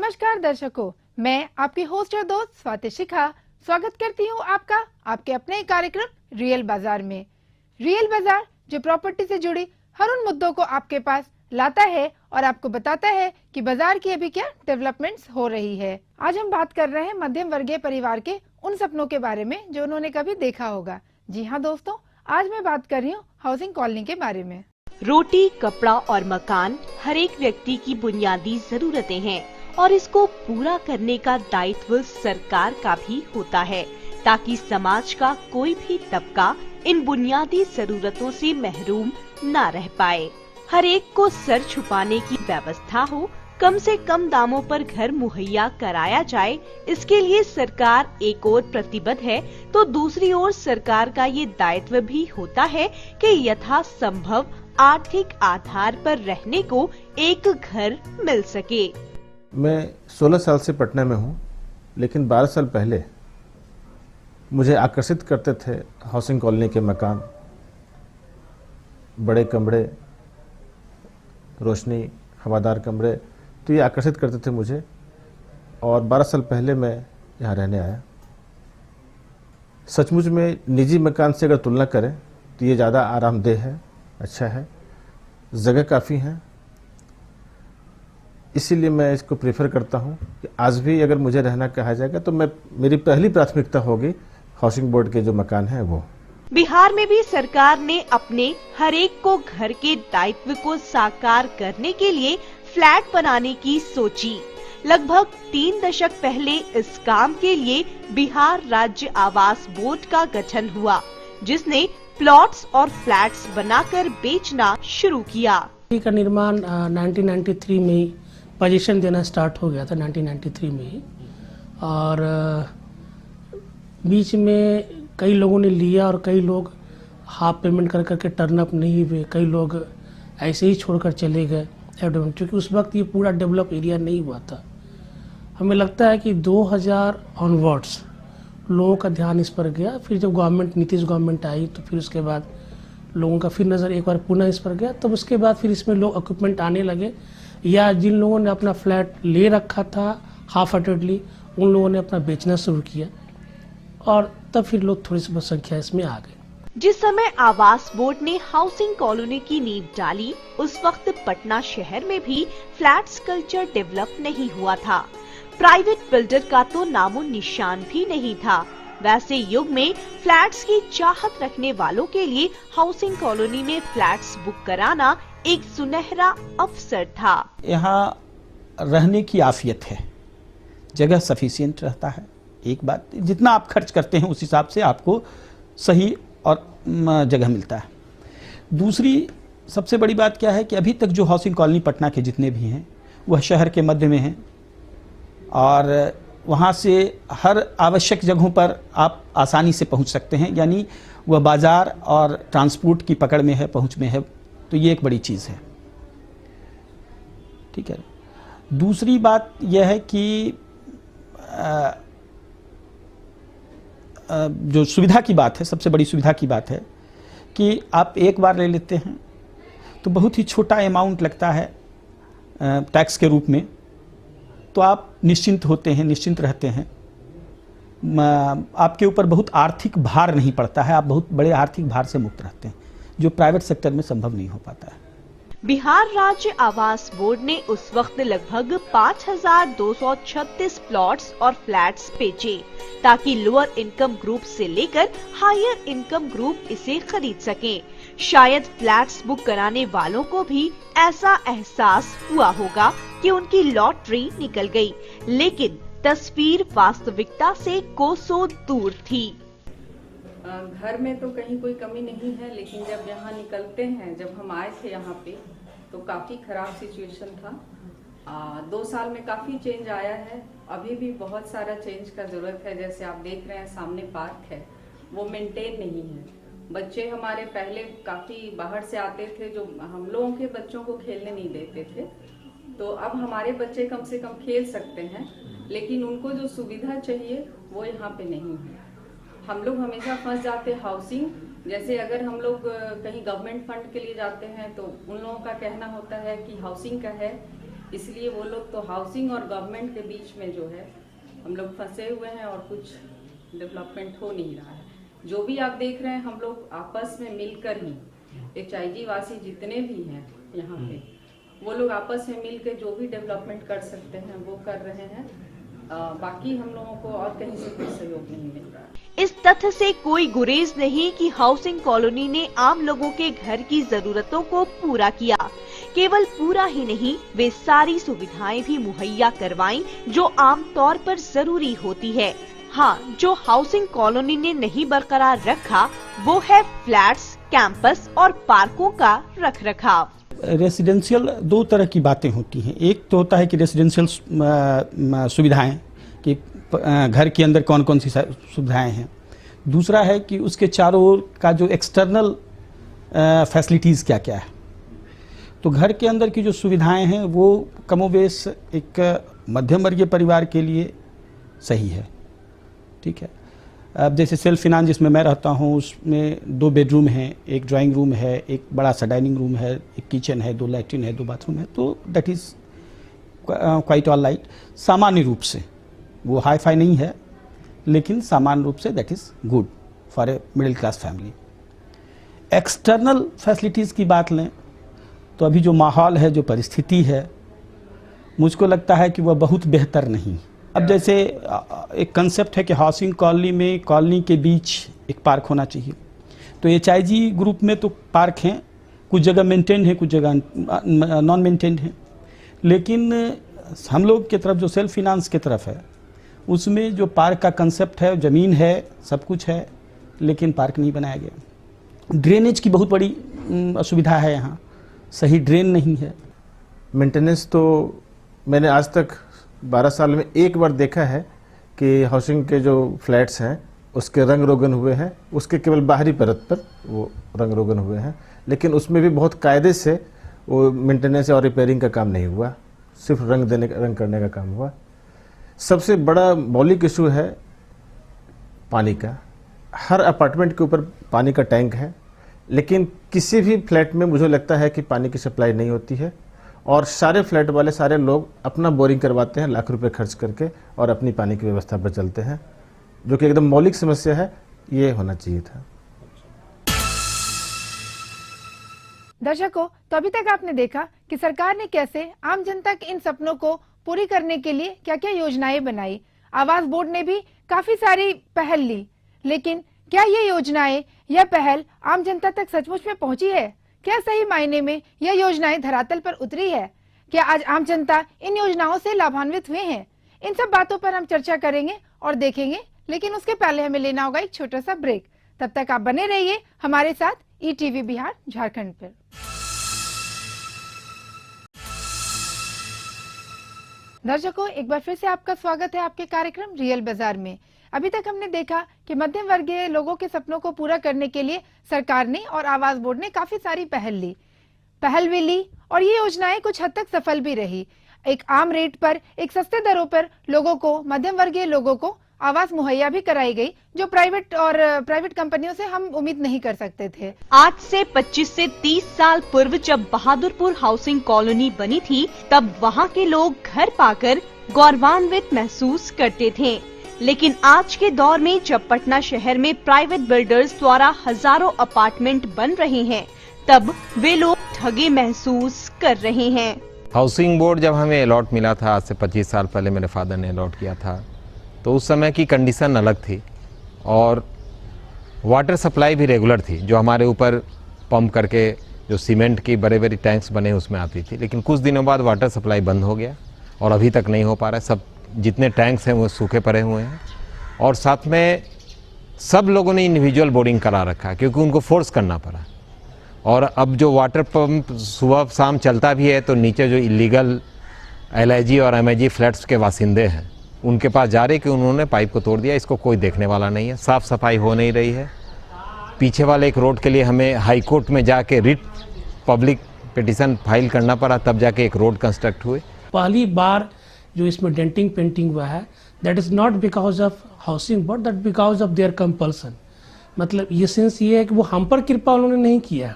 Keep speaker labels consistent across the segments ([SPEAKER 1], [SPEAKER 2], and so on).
[SPEAKER 1] नमस्कार दर्शकों, मैं आपकी होस्ट और दोस्त स्वाति शिखा स्वागत करती हूँ आपका आपके अपने कार्यक्रम रियल बाजार में। रियल बाजार जो प्रॉपर्टी से जुड़ी हर उन मुद्दों को आपके पास लाता है और आपको बताता है कि बाजार की अभी क्या डेवलपमेंट्स हो रही है। आज हम बात कर रहे हैं मध्यम वर्गीय परिवार के उन सपनों के बारे में जो उन्होंने कभी देखा होगा। जी हाँ दोस्तों, आज मैं बात कर रही हूँ हाउसिंग कॉलोनी के बारे में।
[SPEAKER 2] रोटी, कपड़ा और मकान हर एक व्यक्ति की बुनियादी जरूरतें हैं और इसको पूरा करने का दायित्व सरकार का भी होता है ताकि समाज का कोई भी तबका इन बुनियादी जरूरतों से महरूम ना रह पाए। हर एक को सर छुपाने की व्यवस्था हो, कम से कम दामों पर घर मुहैया कराया जाए, इसके लिए सरकार एक ओर प्रतिबद्ध है तो दूसरी ओर सरकार का ये दायित्व भी होता है कि यथासंभव आर्थिक आधार पर रहने को एक घर मिल सके।
[SPEAKER 3] मैं 16 साल से पटना में हूँ, लेकिन 12 साल पहले मुझे आकर्षित करते थे हाउसिंग कॉलोनी के मकान, बड़े कमरे, रोशनी, हवादार कमरे, तो ये आकर्षित करते थे मुझे। और 12 साल पहले मैं यहाँ रहने आया। सचमुच में निजी मकान से अगर तुलना करें तो ये ज़्यादा आरामदेह है, अच्छा है, जगह काफ़ी है। इसीलिए मैं इसको प्रेफर करता हूँ कि आज भी अगर मुझे रहना कहा जाएगा तो मेरी पहली प्राथमिकता होगी हाउसिंग बोर्ड के जो मकान हैं वो।
[SPEAKER 2] बिहार में भी सरकार ने अपने हर एक को घर के दायित्व को साकार करने के लिए फ्लैट बनाने की सोची। लगभग 3 दशक पहले इस काम के लिए बिहार राज्य आवास बोर्ड का गठन हुआ, जिसने प्लॉट्स और फ्लैट्स बनाकर बेचना शुरू किया।
[SPEAKER 4] का निर्माण 1993 में ही पोजीशन देना स्टार्ट हो गया था, 1993 में ही। और बीच में कई लोगों ने लिया और कई लोग हाफ पेमेंट कर करके टर्न अप नहीं हुए, कई लोग ऐसे ही छोड़कर चले गए, क्योंकि उस वक्त ये पूरा डेवलप एरिया नहीं हुआ था। हमें लगता है कि 2000 ऑनवर्ड्स लोगों का ध्यान इस पर गया। फिर जब नीतीश गवर्नमेंट आई तो फिर उसके बाद लोगों का फिर नज़र एक बार पुनः इस पर गया। तब उसके बाद फिर इसमें लोग इक्विपमेंट आने लगे, या जिन लोगों ने अपना फ्लैट ले रखा था हाफ हार्टेडली, उन लोगों ने अपना बेचना शुरू किया और तब फिर लोग थोड़ी सी संख्या इसमें आ गए।
[SPEAKER 2] जिस समय आवास बोर्ड ने हाउसिंग कॉलोनी की नींव डाली, उस वक्त पटना शहर में भी फ्लैट्स कल्चर डेवलप नहीं हुआ था। प्राइवेट बिल्डर का तो नामो निशान भी नहीं था। वैसे युग में फ्लैट्स की चाहत रखने वालों के लिए हाउसिंग कॉलोनी में फ्लैट्स बुक कराना एक सुनहरा अवसर था।
[SPEAKER 5] यहाँ रहने की आफियत है, जगह सफिशिएंट रहता है। एक बात, जितना आप खर्च करते हैं उस हिसाब से आपको सही और जगह मिलता है। दूसरी सबसे बड़ी बात क्या है कि अभी तक जो हाउसिंग कॉलोनी पटना के जितने भी हैं वह शहर के मध्य में हैं और वहाँ से हर आवश्यक जगहों पर आप आसानी से पहुँच सकते हैं, यानी वह बाज़ार और ट्रांसपोर्ट की पकड़ में है, पहुँच में है, तो ये एक बड़ी चीज़ है। ठीक है। दूसरी बात यह है कि जो सुविधा की बात है, सबसे बड़ी सुविधा की बात है कि आप एक बार ले लेते हैं तो बहुत ही छोटा अमाउंट लगता है टैक्स के रूप में, तो आप निश्चिंत होते हैं, निश्चिंत रहते हैं। आपके ऊपर बहुत आर्थिक भार नहीं पड़ता है, आप बहुत बड़े आर्थिक भार से मुक्त रहते हैं, जो प्राइवेट सेक्टर में संभव नहीं हो पाता है।
[SPEAKER 2] बिहार राज्य आवास बोर्ड ने उस वक्त लगभग 5236 प्लॉट्स और फ्लैट्स बेचे ताकि लोअर इनकम ग्रुप से लेकर हायर इनकम ग्रुप इसे खरीद सकें। शायद फ्लैट्स बुक कराने वालों को भी ऐसा एहसास हुआ होगा कि उनकी लॉटरी निकल गई, लेकिन तस्वीर वास्तविकता से कोसों दूर थी।
[SPEAKER 6] घर में तो कहीं कोई कमी नहीं है, लेकिन जब यहाँ निकलते हैं, जब हम आए थे यहाँ पे तो काफ़ी ख़राब सिचुएशन था। 2 साल में काफ़ी चेंज आया है, अभी भी बहुत सारा चेंज का ज़रूरत है। जैसे आप देख रहे हैं सामने पार्क है, वो मेंटेन नहीं है। बच्चे हमारे पहले काफ़ी बाहर से आते थे जो हम लोगों के बच्चों को खेलने नहीं देते थे, तो अब हमारे बच्चे कम से कम खेल सकते हैं, लेकिन उनको जो सुविधा चाहिए वो यहाँ पे नहीं है। हम लोग हमेशा फंस जाते हाउसिंग, जैसे अगर हम लोग कहीं गवर्नमेंट फंड के लिए जाते हैं तो उन लोगों का कहना होता है कि हाउसिंग का है, इसलिए वो लोग तो हाउसिंग और गवर्नमेंट के बीच में जो है हम लोग फंसे हुए हैं और कुछ डेवलपमेंट हो नहीं रहा है। जो भी आप देख रहे हैं हम लोग आपस में मिलकर ही, HIG वासी जितने भी हैं यहाँ पे, वो लोग आपस में मिलकर जो भी डेवलपमेंट कर सकते हैं वो कर रहे हैं। बाकी हम लोगों को और कहीं से कोई सहयोग नहीं मिल रहा है।
[SPEAKER 2] इस तथ्य से कोई गुरेज नहीं कि हाउसिंग कॉलोनी ने आम लोगों के घर की जरूरतों को पूरा किया। केवल पूरा ही नहीं, वे सारी सुविधाएं भी मुहैया करवाईं जो आम तौर पर जरूरी होती है। हाँ, जो हाउसिंग कॉलोनी ने नहीं बरकरार रखा वो है फ्लैट्स, कैंपस और पार्कों का रखरखाव।
[SPEAKER 5] रेसिडेंशियल दो तरह की बातें होती हैं। एक तो होता है कि रेसिडेंशियल सुविधाएं कि घर के अंदर कौन कौन सी सुविधाएं हैं। दूसरा है कि उसके चारों ओर का जो एक्सटर्नल फैसिलिटीज़ क्या क्या है। तो घर के अंदर की जो सुविधाएं हैं वो कमोबेश एक मध्यम वर्गीय परिवार के लिए सही है, ठीक है। अब जैसे सेल्फ फिनांस जिसमें मैं रहता हूँ उसमें 2 बेडरूम हैं, एक ड्राइंग रूम है, एक बड़ा सा डाइनिंग रूम है, एक किचन है, 2 लैट्रिन है, 2 बाथरूम है, तो that is quite all right. सामान्य रूप से वो हाई फाई नहीं है, लेकिन सामान्य रूप say that is good for a middle class family. External facilities की बात लें तो अभी जो माहौल है, जो परिस्थिति है, मुझको लगता है कि वह बहुत बेहतर नहीं। अब जैसे एक कंसेप्ट है कि हाउसिंग कॉलोनी में कॉलोनी के बीच एक पार्क होना चाहिए। तो HIG ग्रुप में तो पार्क हैं, कुछ जगह मेंटेन्ड है, कुछ जगह नॉन मेंटेन्ड है। लेकिन हम लोग की तरफ जो सेल्फ फिनांस की तरफ है उसमें जो पार्क का कंसेप्ट है, ज़मीन है, सब कुछ है, लेकिन पार्क नहीं बनाया गया। ड्रेनेज की बहुत बड़ी असुविधा है, यहाँ सही ड्रेन नहीं है।
[SPEAKER 3] मेंटेनेंस तो मैंने आज तक 12 साल में एक बार देखा है कि हाउसिंग के जो फ्लैट्स हैं उसके रंग रोगन हुए हैं, उसके केवल बाहरी परत पर वो रंग रोगन हुए हैं, लेकिन उसमें भी बहुत कायदे से वो मेंटेनेंस और रिपेयरिंग का काम नहीं हुआ, सिर्फ रंग करने का काम हुआ। सबसे बड़ा मौलिक इशू है पानी का। हर अपार्टमेंट के ऊपर पानी का टैंक है, लेकिन किसी भी फ्लैट में मुझे लगता है कि पानी की सप्लाई नहीं होती है, और सारे फ्लैट वाले सारे लोग अपना बोरिंग करवाते हैं लाख रुपए खर्च करके और अपनी पानी की व्यवस्था पर चलते हैं, जो कि एकदम मौलिक समस्या है। ये होना चाहिए था।
[SPEAKER 1] दर्शकों, तो अभी तक आपने देखा कि सरकार ने कैसे आम जनता के इन सपनों को पूरी करने के लिए क्या क्या योजनाएं बनाई। आवास बोर्ड ने भी काफी सारी पहल ली, लेकिन क्या ये योजनाएं या पहल आम जनता तक सचमुच में पहुंची है? क्या सही मायने में यह योजनाएं धरातल पर उतरी है? क्या आज आम जनता इन योजनाओं से लाभान्वित हुए हैं? इन सब बातों पर हम चर्चा करेंगे और देखेंगे, लेकिन उसके पहले हमें लेना होगा एक छोटा सा ब्रेक। तब तक आप बने रहिए हमारे साथ ETV बिहार झारखंड पर। दर्शकों, एक बार फिर से आपका स्वागत है आपके कार्यक्रम रियल बाजार में। अभी तक हमने देखा कि मध्यम वर्गीय लोगों के सपनों को पूरा करने के लिए सरकार ने और आवास बोर्ड ने काफी सारी पहल भी ली और ये योजनाएं कुछ हद तक सफल भी रही। एक आम रेट पर, एक सस्ते दरों पर लोगों को, मध्यम वर्गीय लोगों को आवास मुहैया भी कराई गई, जो प्राइवेट कंपनियों से हम उम्मीद नहीं कर सकते थे।
[SPEAKER 2] आज से 25 से 30 साल पूर्व जब बहादुरपुर हाउसिंग कॉलोनी बनी थी, तब वहाँ के लोग घर पाकर गौरवान्वित महसूस करते थे। लेकिन आज के दौर में जब पटना शहर में प्राइवेट बिल्डर्स द्वारा हजारों अपार्टमेंट बन रहे हैं, तब वे लोग ठगे महसूस कर रहे हैं।
[SPEAKER 7] हाउसिंग बोर्ड जब हमें अलॉट मिला था, आज से 25 साल पहले मेरे फादर ने अलॉट किया था, तो उस समय की कंडीशन अलग थी और वाटर सप्लाई भी रेगुलर थी, जो हमारे ऊपर पंप करके जो सीमेंट की बड़े बड़े टैंक्स बने उसमें आती थी। लेकिन कुछ दिनों बाद वाटर सप्लाई बंद हो गया और अभी तक नहीं हो पा रहा है। सब जितने टैंक्स हैं वो सूखे पड़े हुए हैं और साथ में सब लोगों ने इंडिविजुअल बोरिंग करा रखा है, क्योंकि उनको फोर्स करना पड़ा। और अब जो वाटर पंप सुबह शाम चलता भी है तो नीचे जो इलीगल LIG और MIG फ्लैट्स के वासिंदे हैं उनके पास जा रहे कि उन्होंने पाइप को तोड़ दिया, इसको कोई देखने वाला नहीं है। साफ़ सफाई हो नहीं रही है। पीछे वाले एक रोड के लिए हमें हाई कोर्ट में जाके रिट पब्लिक पिटीशन फाइल करना पड़ा, तब जाके एक रोड कंस्ट्रक्ट हुए।
[SPEAKER 4] पहली बार जो इसमें डेंटिंग पेंटिंग हुआ है, that is not because of housing board, that because of their compulsion. मतलब ये सेंस ये है कि वो हम पर कृपा उन्होंने नहीं किया,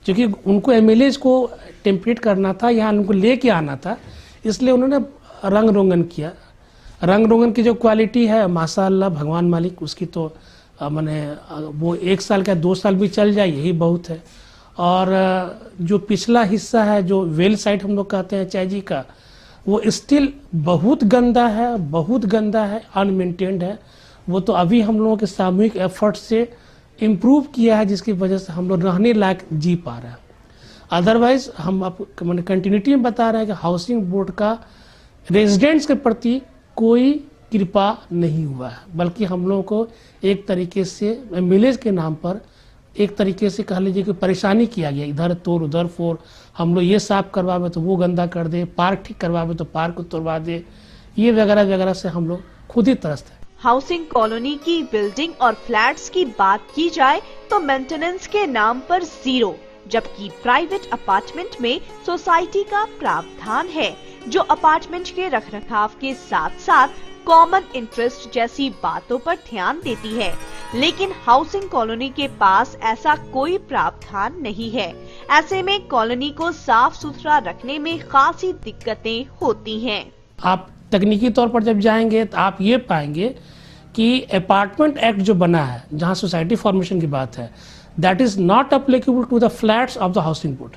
[SPEAKER 4] क्योंकि उनको MLAs को टेम्परेट करना था, यहाँ उनको लेके आना था इसलिए उन्होंने रंग रोगन किया। रंग रोगन की जो क्वालिटी है माशाअल्लाह भगवान मालिक उसकी तो माने वो 1 साल का 2 साल भी चल जाए यही बहुत है। और जो पिछला हिस्सा है जो वेल साइड हम लोग कहते हैं चाय जी का, वो स्टिल बहुत गंदा है, अनमेंटेन्ड है। वो तो अभी हम लोगों के सामूहिक एफर्ट से इम्प्रूव किया है, जिसकी वजह से हम लोग रहने लायक जी पा रहे हैं। अदरवाइज हम आपको मैंने कंटिन्यूटी में बता रहे हैं कि हाउसिंग बोर्ड का रेजिडेंट्स के प्रति कोई कृपा नहीं हुआ है, बल्कि हम लोगों को एक तरीके से विलेज के नाम पर एक तरीके से कह लीजिए कि परेशानी किया गया, इधर तोड़ उधर फोड़, हम लोग ये साफ करवावे तो वो गंदा कर दे, पार्क ठीक करवावे तो पार्क को तोड़वा दे, ये वगैरह वगैरह से हम लोग खुद ही त्रस्त हैं।
[SPEAKER 2] हाउसिंग कॉलोनी की बिल्डिंग और फ्लैट्स की बात की जाए तो मेंटेनेंस के नाम पर 0, जबकि प्राइवेट अपार्टमेंट में सोसाइटी का प्रावधान है जो अपार्टमेंट के रखरखाव के साथ साथ कॉमन इंटरेस्ट जैसी बातों पर ध्यान देती है। लेकिन हाउसिंग कॉलोनी के पास ऐसा कोई प्रावधान नहीं है। ऐसे में कॉलोनी को साफ सुथरा रखने में खासी दिक्कतें होती हैं।
[SPEAKER 4] आप तकनीकी तौर पर जब जाएंगे तो आप ये पाएंगे कि अपार्टमेंट एक्ट जो बना है, जहां सोसाइटी फॉर्मेशन की बात है, that is not applicable to the flats of the housing board.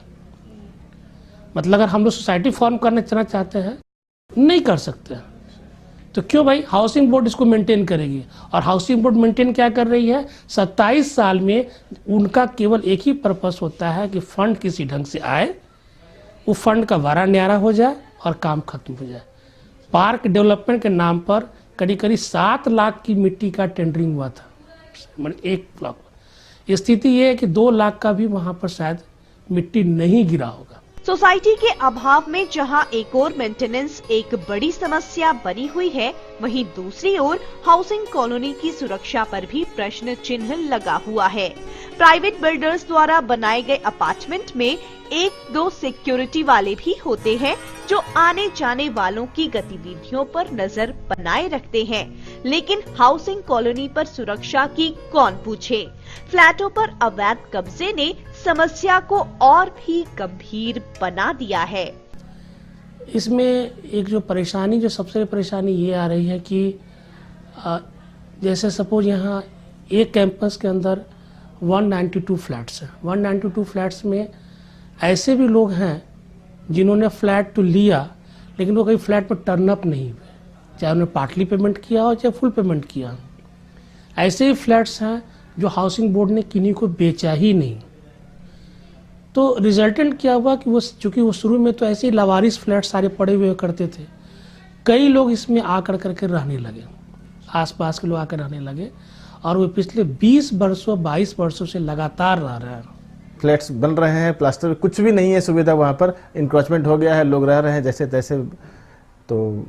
[SPEAKER 4] मतलब अगर हम लोग सोसाइटी फॉर्म करना चाहते हैं नहीं कर सकते, तो क्यों भाई हाउसिंग बोर्ड इसको मेंटेन करेगी। और हाउसिंग बोर्ड मेंटेन क्या कर रही है, 27 साल में उनका केवल एक ही पर्पस होता है कि फंड किसी ढंग से आए, वो फंड का वारा न्यारा हो जाए और काम खत्म हो जाए। पार्क डेवलपमेंट के नाम पर करीब 7 लाख की मिट्टी का टेंडरिंग हुआ था, मतलब 1 ब्लॉक। स्थिति ये है कि 2 लाख का भी वहां पर शायद मिट्टी नहीं गिरा होगा।
[SPEAKER 2] सोसाइटी के अभाव में जहां एक और मेंटेनेंस एक बड़ी समस्या बनी हुई है, वहीं दूसरी ओर हाउसिंग कॉलोनी की सुरक्षा पर भी प्रश्न चिन्ह लगा हुआ है। प्राइवेट बिल्डर्स द्वारा बनाए गए अपार्टमेंट में 1-2 सिक्योरिटी वाले भी होते हैं जो आने जाने वालों की गतिविधियों पर नजर बनाए रखते हैं, लेकिन हाउसिंग कॉलोनी पर सुरक्षा की कौन पूछे। फ्लैटों पर अवैध कब्जे ने समस्या को और भी गंभीर बना दिया है।
[SPEAKER 4] इसमें एक जो परेशानी, जो सबसे बड़ी परेशानी ये आ रही है कि जैसे सपोज यहाँ एक कैंपस के अंदर 192 फ्लैट्स हैं। 192 फ्लैट्स में ऐसे भी लोग हैं जिन्होंने फ्लैट तो लिया, लेकिन वो कहीं फ्लैट पर टर्न अप नहीं हुए, चाहे उन्होंने पार्टली पेमेंट किया हो चाहे फुल पेमेंट किया। ऐसे ही फ्लैट्स हैं जो हाउसिंग बोर्ड ने किन्हीं को बेचा ही नहीं। तो रिजल्टेंट क्या हुआ कि वो चूंकि वो शुरू में तो ऐसे ही लावारिस फ्लैट सारे पड़े हुए करते थे, कई लोग इसमें आकर करके रहने लगे, आसपास के लोग आकर रहने लगे, और वो पिछले 20 वर्षों 22 वर्षों से लगातार रह रहे हैं।
[SPEAKER 3] फ्लैट्स बन रहे हैं, प्लास्टर कुछ भी नहीं है सुविधा, वहाँ पर इंक्रोचमेंट हो गया है, लोग रह रहे हैं जैसे तैसे, तो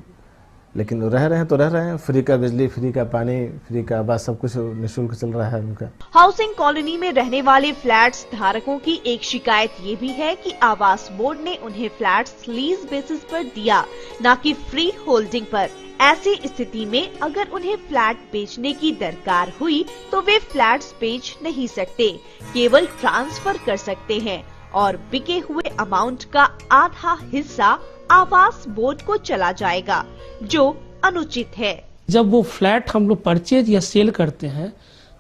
[SPEAKER 3] लेकिन रह रहे हैं तो रह रहे हैं। फ्री का बिजली, फ्री का पानी, फ्री का आवास, सब कुछ निःशुल्क चल रहा है उनका।
[SPEAKER 2] हाउसिंग कॉलोनी में रहने वाले फ्लैट्स धारकों की एक शिकायत ये भी है कि आवास बोर्ड ने उन्हें फ्लैट्स लीज बेसिस पर दिया, न कि फ्री होल्डिंग पर। ऐसी स्थिति में अगर उन्हें फ्लैट बेचने की दरकार हुई तो वे फ्लैट्स बेच नहीं सकते, केवल ट्रांसफर कर सकते हैं, और बिके हुए अमाउंट का आधा हिस्सा आवास बोर्ड को चला जाएगा, जो अनुचित है।
[SPEAKER 4] जब वो फ्लैट हम लोग परचेज या सेल करते हैं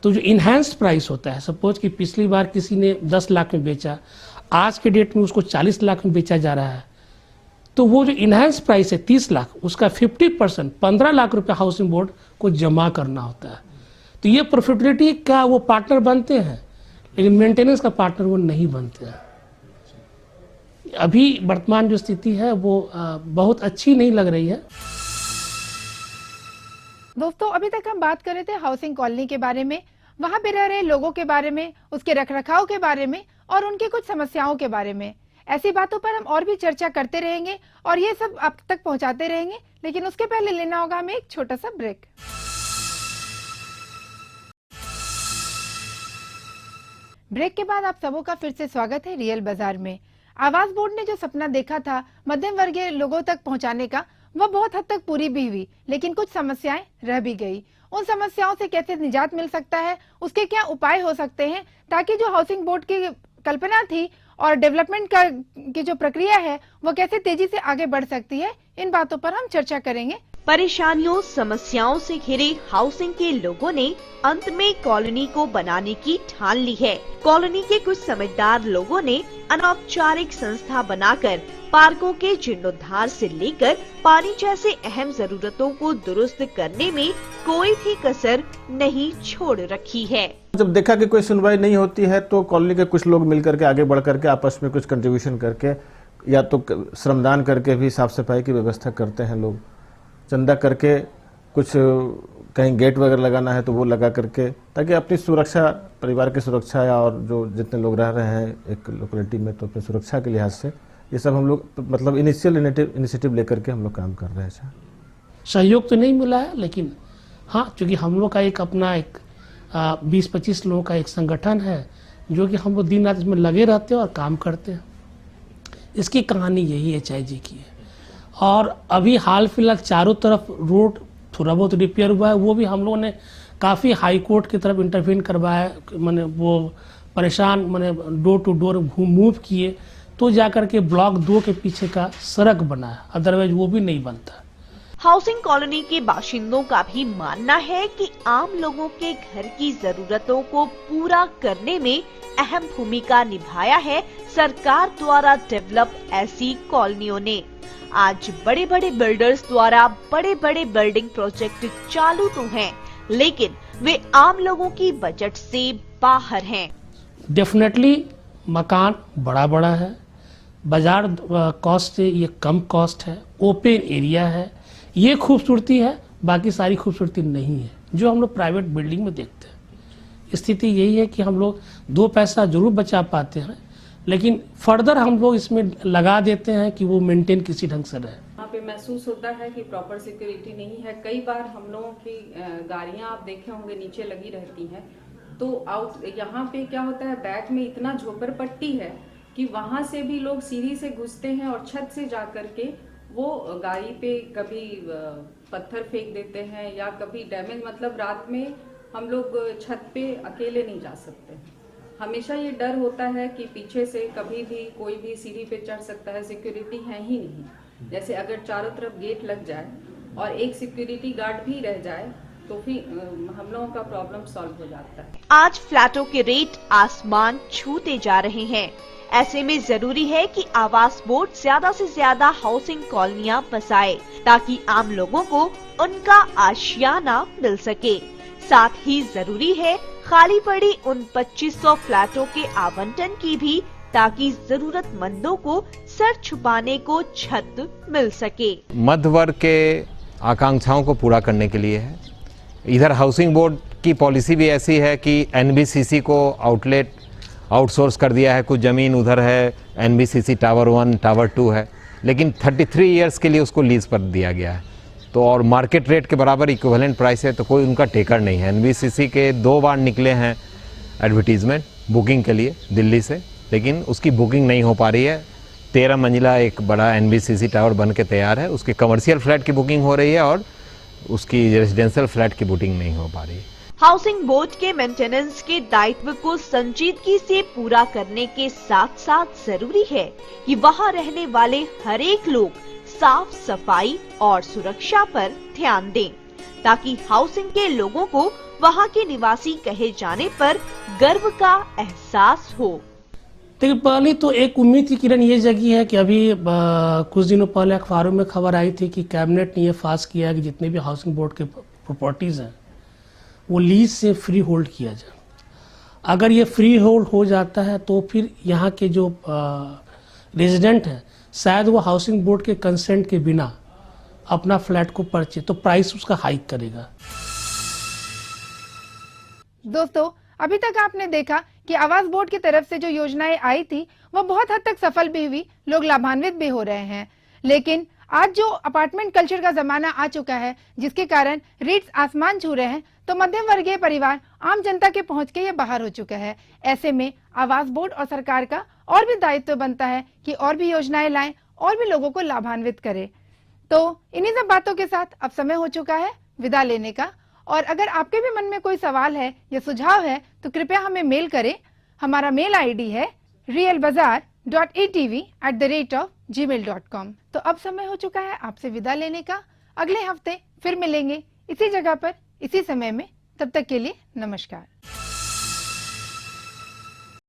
[SPEAKER 4] तो जो इनहैंस्ड प्राइस होता है, सपोज कि पिछली बार किसी ने 10 लाख में बेचा, आज के डेट में उसको 40 लाख में बेचा जा रहा है, तो वो जो इनहैंस प्राइस है 30 लाख, उसका 50% 15 लाख रुपए हाउसिंग बोर्ड को जमा करना होता है। तो ये प्रॉफिटेबिलिटी का वो पार्टनर बनते हैं, लेकिन मेंटेनेंस का पार्टनर वो नहीं बनते हैं। अभी वर्तमान जो स्थिति है वो बहुत अच्छी नहीं लग रही है।
[SPEAKER 1] दोस्तों, अभी तक हम बात कर रहे थे हाउसिंग कॉलोनी के बारे में, वहां पे रह रहे लोगों के बारे में, उसके रखरखाव के बारे में और उनकी कुछ समस्याओं के बारे में। ऐसी बातों पर हम और भी चर्चा करते रहेंगे और ये सब आप तक पहुंचाते रहेंगे, लेकिन उसके पहले लेना होगा हमें एक छोटा सा ब्रेक। ब्रेक के बाद आप सबों का फिर से स्वागत है रियल बाजार में। आवास बोर्ड ने जो सपना देखा था मध्यम वर्गीय लोगों तक पहुंचाने का, वह बहुत हद तक पूरी भी हुई, लेकिन कुछ समस्याएं रह भी गई। उन समस्याओं से कैसे निजात मिल सकता है, उसके क्या उपाय हो सकते हैं, ताकि जो हाउसिंग बोर्ड की कल्पना थी और डेवलपमेंट का की जो प्रक्रिया है वो कैसे तेजी से आगे बढ़ सकती है, इन बातों पर हम चर्चा करेंगे।
[SPEAKER 2] परेशानियों समस्याओं से घिरे हाउसिंग के लोगों ने अंत में कॉलोनी को बनाने की ठान ली है। कॉलोनी के कुछ समझदार लोगों ने अनौपचारिक संस्था बनाकर पार्कों के जीर्णोद्धार से लेकर पानी जैसे अहम जरूरतों को दुरुस्त करने में कोई भी कसर नहीं छोड़ रखी है।
[SPEAKER 3] जब देखा कि कोई सुनवाई नहीं होती है तो कॉलोनी के कुछ लोग मिलकर के आगे बढ़ करके आपस में कुछ कंट्रीब्यूशन करके या तो श्रमदान करके भी साफ सफाई की व्यवस्था करते हैं। लोग चंदा करके कुछ कहीं गेट वगैरह लगाना है तो वो लगा करके, ताकि अपनी सुरक्षा, परिवार की सुरक्षा या और जो जितने लोग रह रहे हैं एक लोकेलिटी में, तो अपनी सुरक्षा के लिहाज से ये सब हम लोग मतलब इनिशियल इनिशिएटिव लेकर के हम लोग काम कर रहे हैं।
[SPEAKER 4] सहयोग तो नहीं मिला है, लेकिन हाँ, चूँकि हम लोग का एक अपना एक 20-25 लोगों का एक संगठन है जो कि हम लोग दिन रात इसमें लगे रहते हैं और काम करते हैं। इसकी कहानी यही HIG की है। और अभी हाल फिलहाल चारों तरफ रोड थोड़ा बहुत रिपेयर हुआ है, वो भी हम लोगों ने काफ़ी हाई कोर्ट की तरफ इंटरवीन करवाया, मैंने वो परेशान मैंने डोर टू डोर मूव किए तो जाकर के ब्लॉक 2 के पीछे का सड़क बना है, अदरवाइज वो भी नहीं बनता।
[SPEAKER 2] हाउसिंग कॉलोनी के बाशिंदों का भी मानना है कि आम लोगों के घर की जरूरतों को पूरा करने में अहम भूमिका निभाया है सरकार द्वारा डेवलप ऐसी कॉलोनियों ने। आज बड़े बड़े बिल्डर्स द्वारा बड़े बड़े बिल्डिंग प्रोजेक्ट चालू तो हैं, लेकिन वे आम लोगों की बजट से बाहर हैं।
[SPEAKER 4] डेफिनेटली मकान बड़ा है, बाजार कॉस्ट से ये कम कॉस्ट है, ओपन एरिया है, ये खूबसूरती है, बाकी सारी खूबसूरती नहीं है जो हम लोग प्राइवेट बिल्डिंग में देखते हैं। स्थिति यही है कि हम लोग 2 पैसा जरूर बचा पाते हैं, लेकिन फर्दर हम लोग इसमें लगा देते हैं कि वो मेंटेन किसी ढंग से रहे।
[SPEAKER 6] यहाँ पे महसूस होता है कि प्रॉपर सिक्योरिटी नहीं है। कई बार हम लोगों की गाड़ियां आप देखे होंगे नीचे लगी रहती हैं, तो यहाँ पे क्या होता है, बैक में इतना झोपड़पट्टी है कि वहां से भी लोग सीढ़ी से घुसते हैं और छत से जा करके वो गाड़ी पे कभी पत्थर फेंक देते हैं या कभी डैमेज, मतलब रात में हम लोग छत पे अकेले नहीं जा सकते। हमेशा ये डर होता है कि पीछे से कभी भी कोई भी सीढ़ी पे चढ़ सकता है, सिक्योरिटी है ही नहीं। जैसे अगर चारों तरफ गेट लग जाए और एक सिक्योरिटी गार्ड भी रह जाए तो फिर हम लोगों का प्रॉब्लम सॉल्व हो जाता है।
[SPEAKER 2] आज फ्लैटों के रेट आसमान छूते जा रहे हैं। ऐसे में जरूरी है कि आवास बोर्ड ज्यादा से ज्यादा हाउसिंग कॉलोनियां बसाए ताकि आम लोगों को उनका आशियाना मिल सके। साथ ही जरूरी है खाली पड़ी उन 2500 फ्लैटों के आवंटन की भी, ताकि जरूरतमंदों को सर छुपाने को छत मिल सके।
[SPEAKER 7] मध्य वर्ग के आकांक्षाओं को पूरा करने के लिए है। इधर हाउसिंग बोर्ड की पॉलिसी भी ऐसी है कि NBCC को आउटसोर्स कर दिया है, कुछ ज़मीन उधर है, NBCC टावर 1 टावर 2 है, लेकिन 33 ईयर्स के लिए उसको लीज पर दिया गया है। तो और मार्केट रेट के बराबर इक्विवेलेंट प्राइस है, तो कोई उनका टेकर नहीं है। NBCC के 2 बार निकले हैं एडवर्टीजमेंट बुकिंग के लिए दिल्ली से, लेकिन उसकी बुकिंग नहीं हो पा रही है। 13 मंजिला एक बड़ा NBCC टावर बन के तैयार है, उसके कमर्शियल फ्लैट की बुकिंग हो रही है और उसकी रेजिडेंशियल फ्लैट की बुकिंग नहीं हो पा रही है।
[SPEAKER 2] हाउसिंग बोर्ड के मेंटेनेंस के दायित्व को संजीदगी से पूरा करने के साथ साथ जरूरी है कि वहां रहने वाले हर एक लोग साफ सफाई और सुरक्षा पर ध्यान दें, ताकि हाउसिंग के लोगों को वहां के निवासी कहे जाने पर गर्व का एहसास हो।
[SPEAKER 4] देखिए, पहले तो एक उम्मीद की किरण ये जगी है कि अभी कुछ दिनों पहले अखबारों में खबर आई थी कि कैबिनेट ने ये पास किया है कि जितने भी हाउसिंग बोर्ड के प्रॉपर्टीज हैं वो लीज से फ्री होल्ड किया जाए। अगर ये फ्री होल्ड हो जाता है तो फिर यहाँ के जो रेजिडेंट हैं शायद वो हाउसिंग बोर्ड के कंसेंट के बिना अपना फ्लैट को परचेज, तो प्राइस उसका हाइक करेगा।
[SPEAKER 1] दोस्तों, अभी तक आपने देखा कि आवास बोर्ड की तरफ से जो योजनाएं आई थी वो बहुत हद तक सफल भी हुई, लोग लाभान्वित भी हो रहे हैं। लेकिन आज जो अपार्टमेंट कल्चर का जमाना आ चुका है, जिसके कारण रेट्स आसमान छू रहे हैं, तो मध्यम वर्गीय परिवार आम जनता के पहुंच के ये बाहर हो चुका है। ऐसे में आवास बोर्ड और सरकार का और भी दायित्व बनता है कि और भी योजनाएं लाएं और भी लोगों को लाभान्वित करे। तो इन्हीं सब बातों के साथ अब समय हो चुका है विदा लेने का। और अगर आपके भी मन में कोई सवाल है या सुझाव है तो कृपया हमें मेल करें। हमारा मेल ID है realbazaar realbazar@atv@gmail.com। तो अब समय हो चुका है आपसे विदा लेने का। अगले हफ्ते फिर मिलेंगे इसी जगह पर इसी समय में। तब तक के लिए नमस्कार।